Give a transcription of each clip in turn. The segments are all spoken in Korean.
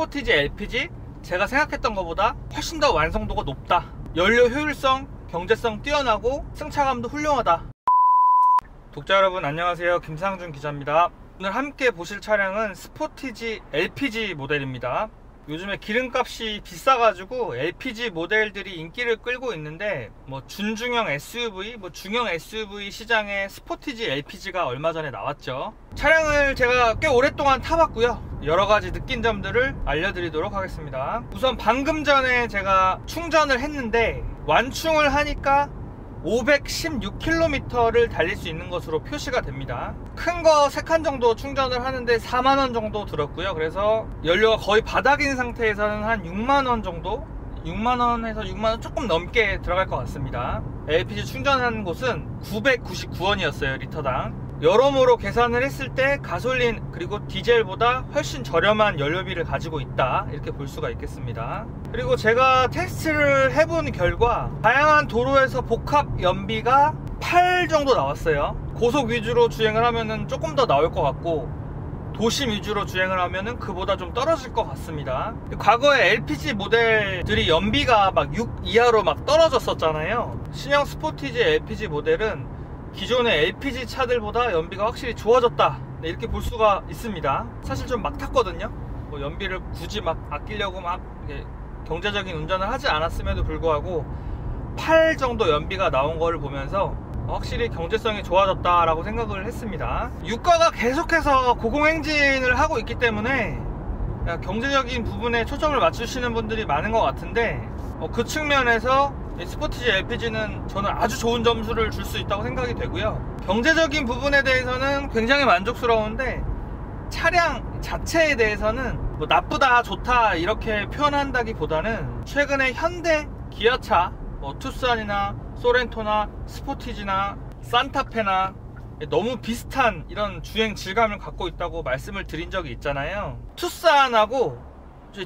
스포티지 LPG 제가 생각했던 것보다 훨씬 더 완성도가 높다. 연료 효율성, 경제성 뛰어나고 승차감도 훌륭하다. 독자 여러분 안녕하세요. 김상준 기자입니다. 오늘 함께 보실 차량은 스포티지 LPG 모델입니다. 요즘에 기름값이 비싸가지고 LPG 모델들이 인기를 끌고 있는데 준중형 SUV, 중형 SUV 시장에 스포티지 LPG가 얼마 전에 나왔죠. 차량을 제가 꽤 오랫동안 타봤고요. 여러가지 느낀 점들을 알려드리도록 하겠습니다. 우선 방금 전에 제가 충전을 했는데 완충을 하니까 516km를 달릴 수 있는 것으로 표시가 됩니다. 큰 거 3칸 정도 충전을 하는데 4만원 정도 들었고요. 그래서 연료가 거의 바닥인 상태에서는 한 6만원 정도? 6만원에서 6만원 조금 넘게 들어갈 것 같습니다. LPG 충전한 곳은 999원이었어요 리터당. 여러모로 계산을 했을 때 가솔린 그리고 디젤보다 훨씬 저렴한 연료비를 가지고 있다, 이렇게 볼 수가 있겠습니다. 그리고 제가 테스트를 해본 결과 다양한 도로에서 복합 연비가 8 정도 나왔어요. 고속 위주로 주행을 하면은 조금 더 나올 것 같고 도심 위주로 주행을 하면은 그보다 좀 떨어질 것 같습니다. 과거에 LPG 모델들이 연비가 막 6 이하로 막 떨어졌었잖아요. 신형 스포티지 LPG 모델은 기존의 LPG 차들보다 연비가 확실히 좋아졌다, 이렇게 볼 수가 있습니다. 사실 좀 막 탔거든요. 연비를 굳이 막 아끼려고 막 경제적인 운전을 하지 않았음에도 불구하고 8 정도 연비가 나온 거를 보면서 확실히 경제성이 좋아졌다 라고 생각을 했습니다. 유가가 계속해서 고공행진을 하고 있기 때문에 경제적인 부분에 초점을 맞추시는 분들이 많은 것 같은데 그 측면에서 스포티지 LPG는 저는 아주 좋은 점수를 줄 수 있다고 생각이 되고요. 경제적인 부분에 대해서는 굉장히 만족스러운데 차량 자체에 대해서는 나쁘다 좋다 이렇게 표현한다기보다는 최근에 현대 기아차 투싼이나 소렌토나 스포티지나 산타페나 너무 비슷한 이런 주행 질감을 갖고 있다고 말씀을 드린 적이 있잖아요. 투싼하고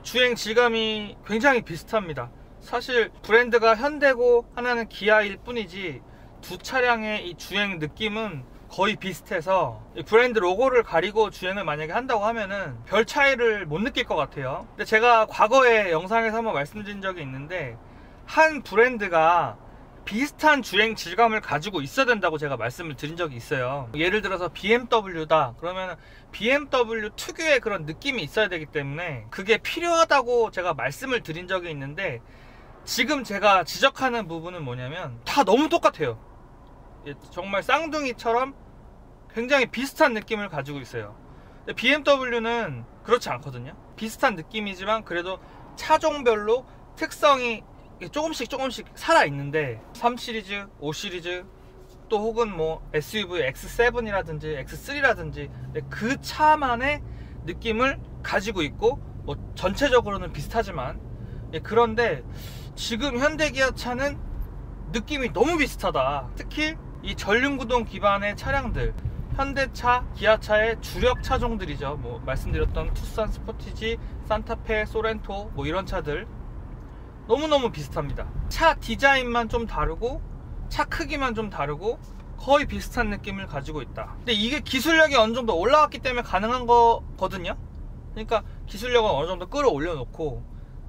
주행 질감이 굉장히 비슷합니다. 사실 브랜드가 현대고 하나는 기아일 뿐이지 두 차량의 이 주행 느낌은 거의 비슷해서 브랜드 로고를 가리고 주행을 만약에 한다고 하면은 별 차이를 못 느낄 것 같아요. 근데 제가 과거에 영상에서 한번 말씀드린 적이 있는데 한 브랜드가 비슷한 주행 질감을 가지고 있어야 된다고 제가 말씀을 드린 적이 있어요. 예를 들어서 BMW다 그러면 BMW 특유의 그런 느낌이 있어야 되기 때문에 그게 필요하다고 제가 말씀을 드린 적이 있는데 지금 제가 지적하는 부분은 뭐냐면 다 너무 똑같아요. 정말 쌍둥이처럼 굉장히 비슷한 느낌을 가지고 있어요. 근데 BMW는 그렇지 않거든요. 비슷한 느낌이지만 그래도 차종별로 특성이 조금씩 살아있는데 3시리즈, 5시리즈 또 혹은 SUV X7이라든지 X3라든지 그 차만의 느낌을 가지고 있고 전체적으로는 비슷하지만 그런데 지금 현대기아차는 느낌이 너무 비슷하다. 특히 이 전륜구동 기반의 차량들, 현대차, 기아차의 주력 차종들이죠. 말씀드렸던 투싼, 스포티지, 산타페, 소렌토 이런 차들 너무너무 비슷합니다. 차 디자인만 좀 다르고 차 크기만 좀 다르고 거의 비슷한 느낌을 가지고 있다. 근데 이게 기술력이 어느 정도 올라왔기 때문에 가능한 거거든요. 그러니까 기술력은 어느 정도 끌어올려 놓고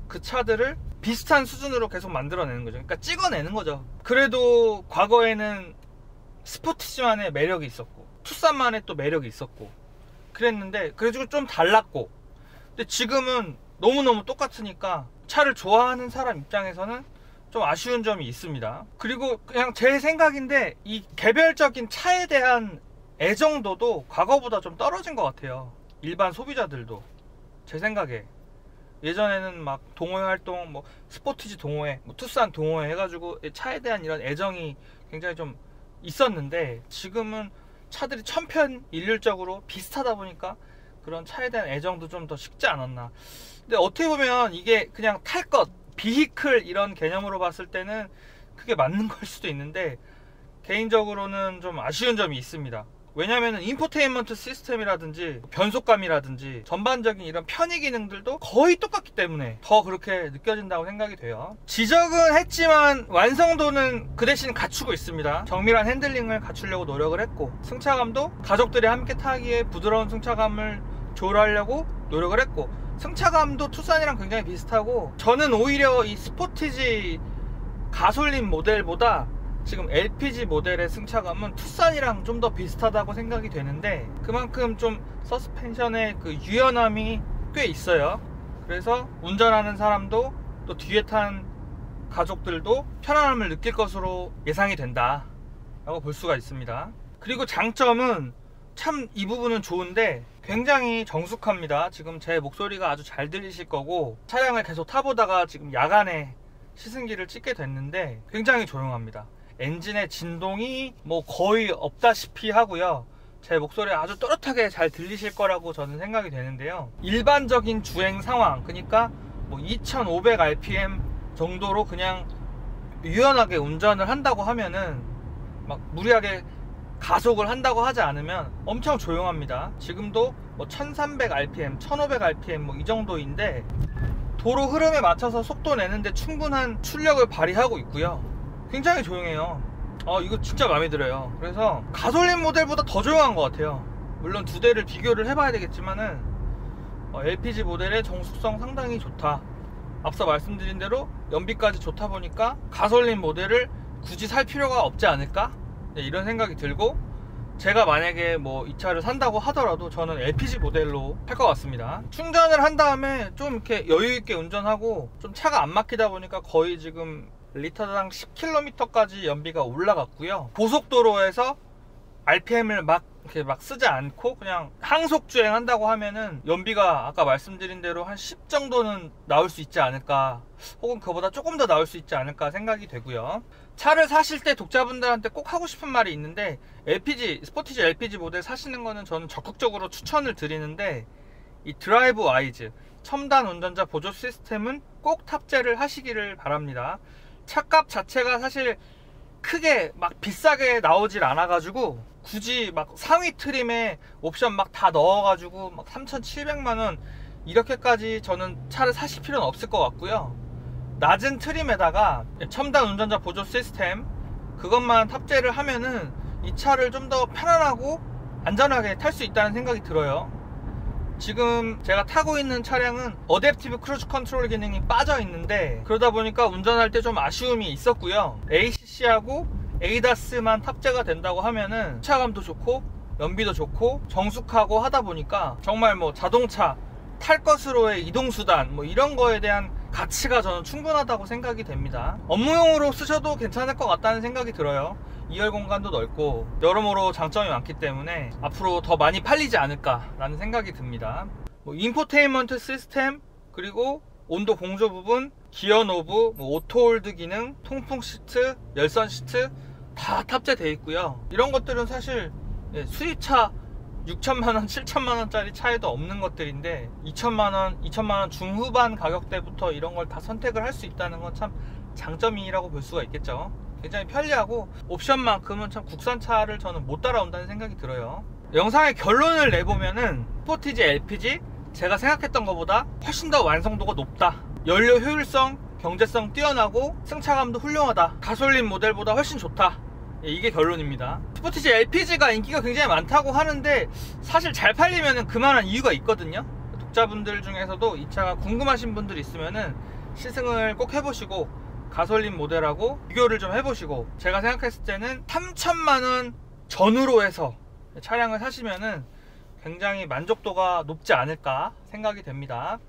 그 차들을 비슷한 수준으로 계속 만들어내는 거죠. 그러니까 찍어내는 거죠. 그래도 과거에는 스포티지만의 매력이 있었고 투싼만의 또 매력이 있었고 그랬는데 그래가지고 좀 달랐고 근데 지금은 너무너무 똑같으니까 차를 좋아하는 사람 입장에서는 좀 아쉬운 점이 있습니다. 그리고 그냥 제 생각인데 이 개별적인 차에 대한 애정도도 과거보다 좀 떨어진 것 같아요. 일반 소비자들도 제 생각에 예전에는 막 동호회 활동 스포티지 동호회, 투싼 동호회 해가지고 차에 대한 이런 애정이 굉장히 좀 있었는데 지금은 차들이 천편일률적으로 비슷하다 보니까 그런 차에 대한 애정도 좀 더 식지 않았나. 근데 어떻게 보면 이게 그냥 탈 것, 비히클 이런 개념으로 봤을 때는 그게 맞는 걸 수도 있는데 개인적으로는 좀 아쉬운 점이 있습니다. 왜냐면은 인포테인먼트 시스템이라든지 변속감이라든지 전반적인 이런 편의 기능들도 거의 똑같기 때문에 더 그렇게 느껴진다고 생각이 돼요. 지적은 했지만 완성도는 그 대신 갖추고 있습니다. 정밀한 핸들링을 갖추려고 노력을 했고 승차감도 가족들이 함께 타기에 부드러운 승차감을 조율하려고 노력을 했고 승차감도 투싼이랑 굉장히 비슷하고, 저는 오히려 이 스포티지 가솔린 모델보다 지금 LPG 모델의 승차감은 투싼이랑 좀 더 비슷하다고 생각이 되는데, 그만큼 좀 서스펜션의 그 유연함이 꽤 있어요. 그래서 운전하는 사람도 또 뒤에 탄 가족들도 편안함을 느낄 것으로 예상이 된다 라고 볼 수가 있습니다. 그리고 장점은 참 이 부분은 좋은데 굉장히 정숙합니다. 지금 제 목소리가 아주 잘 들리실 거고, 차량을 계속 타보다가 지금 야간에 시승기를 찍게 됐는데 굉장히 조용합니다. 엔진의 진동이 뭐 거의 없다시피 하고요. 제 목소리 아주 또렷하게 잘 들리실 거라고 저는 생각이 되는데요. 일반적인 주행 상황, 그러니까 뭐 2500rpm 정도로 그냥 유연하게 운전을 한다고 하면은, 막 무리하게 가속을 한다고 하지 않으면 엄청 조용합니다. 지금도 뭐 1300rpm, 1500rpm 뭐 이 정도인데 도로 흐름에 맞춰서 속도 내는데 충분한 출력을 발휘하고 있고요. 굉장히 조용해요. 이거 진짜 마음에 들어요. 그래서 가솔린 모델보다 더 조용한 것 같아요. 물론 두 대를 비교를 해봐야 되겠지만은 LPG 모델의 정숙성 상당히 좋다. 앞서 말씀드린 대로 연비까지 좋다 보니까 가솔린 모델을 굳이 살 필요가 없지 않을까? 네, 이런 생각이 들고, 제가 만약에 뭐 이 차를 산다고 하더라도 저는 LPG 모델로 할 것 같습니다. 충전을 한 다음에 좀 이렇게 여유있게 운전하고, 좀 차가 안 막히다 보니까 거의 지금 리터당 10km까지 연비가 올라갔고요. 고속도로에서 RPM을 막 쓰지 않고 그냥 항속 주행 한다고 하면은 연비가 아까 말씀드린 대로 한 10 정도는 나올 수 있지 않을까, 혹은 그보다 조금 더 나올 수 있지 않을까 생각이 되고요. 차를 사실 때 독자분들한테 꼭 하고 싶은 말이 있는데, 스포티지 LPG 모델 사시는 거는 저는 적극적으로 추천을 드리는데, 이 드라이브 와이즈 첨단 운전자 보조 시스템은 꼭 탑재를 하시기를 바랍니다. 차값 자체가 사실 크게 막 비싸게 나오질 않아 가지고 굳이 막 상위 트림에 옵션 막 다 넣어 가지고 막 3,700만원 이렇게까지 저는 차를 사실 필요는 없을 것 같고요. 낮은 트림에다가 첨단 운전자 보조 시스템 그것만 탑재를 하면은 이 차를 좀 더 편안하고 안전하게 탈 수 있다는 생각이 들어요. 지금 제가 타고 있는 차량은 어댑티브 크루즈 컨트롤 기능이 빠져 있는데, 그러다 보니까 운전할 때 좀 아쉬움이 있었고요. ACC하고 ADAS만 탑재가 된다고 하면은 차감도 좋고 연비도 좋고 정숙하고 하다 보니까 정말 뭐 자동차 탈 것으로의 이동수단 뭐 이런 거에 대한 가치가 저는 충분하다고 생각이 됩니다. 업무용으로 쓰셔도 괜찮을 것 같다는 생각이 들어요. 2열 공간도 넓고 여러모로 장점이 많기 때문에 앞으로 더 많이 팔리지 않을까 라는 생각이 듭니다. 뭐 인포테인먼트 시스템, 그리고 온도 공조 부분, 기어 노브, 뭐 오토홀드 기능, 통풍 시트, 열선 시트 다 탑재되어 있고요. 이런 것들은 사실 수입차 6천만원, 7천만원짜리 차에도 없는 것들인데 2천만원 중후반 가격대부터 이런 걸 다 선택을 할 수 있다는 건 참 장점이라고 볼 수가 있겠죠. 굉장히 편리하고 옵션만큼은 참 국산차를 저는 못 따라온다는 생각이 들어요. 영상의 결론을 내보면은 스포티지 LPG 제가 생각했던 것보다 훨씬 더 완성도가 높다. 연료 효율성, 경제성 뛰어나고 승차감도 훌륭하다. 가솔린 모델보다 훨씬 좋다. 이게 결론입니다. 스포티지 LPG가 인기가 굉장히 많다고 하는데 사실 잘 팔리면 그만한 이유가 있거든요. 독자분들 중에서도 이 차가 궁금하신 분들 있으면은 시승을 꼭 해보시고 가솔린 모델하고 비교를 좀 해보시고, 제가 생각했을 때는 3천만원 전후로 해서 차량을 사시면은 굉장히 만족도가 높지 않을까 생각이 됩니다.